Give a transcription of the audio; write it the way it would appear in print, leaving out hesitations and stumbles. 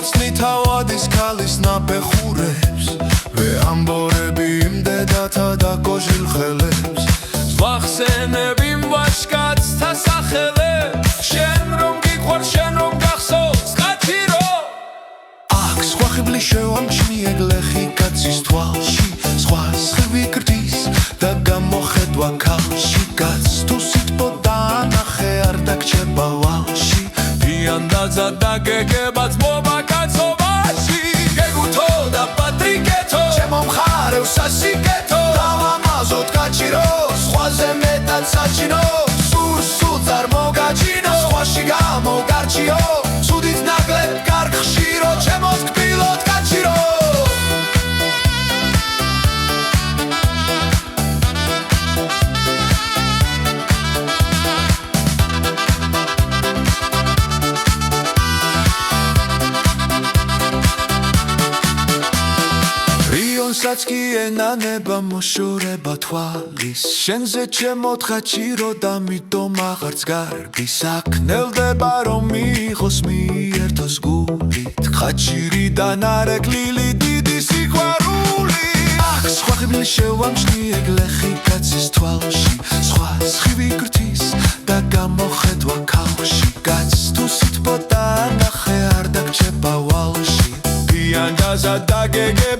მოცნი თავადის ქალის ნაფეხურებს ვეამბორები იმდედათა და გოჟილ ხელებს ვახსენები ვაშკაცთა სახელებს შენ რომ გიყვარ შენ რომ გახსოვს ყაჩირო აქ სხვა ხიბლი შევამჩნიე გლეხი კაცის თვალში სხვა სხივი გრდის და გამოხედვა ქალში კაცს თუ სიტყვა ანახე არ დაგჭება ვალში ფიანდაძა და გეგებაც მოვა კაცობაში გეგუთო და პატრიკეთო ჩემო მხარევ სასიკეთო დავამაზოთ გაჭირო სხვაზე მეტად საჭირო სულ წარმოგაჩინო სხვაში გამოგარჩიო ცუდით ნაკლებ კარგ ხშირო ჩემო თკბილოთ გაჭირო რიონსაც კი ენანება მოშორება თვალის შენზე ჩემო თხაჭირო და მიტომ აღარც გარბის აქ ნელდება რომ მიიღოს მიერთოს გულით ხაჭირიდან არეკლილი დიდი სიყვარული აქ სხვა ხიბლი შევამჩნიე გლეხი კაცის თვალში სხვა სხივი გრდის და გამოხედვა ქალში კაცს თუ სიტყვა და ანახე არ დაგჭება ვალში ფიანდაზა და გეგე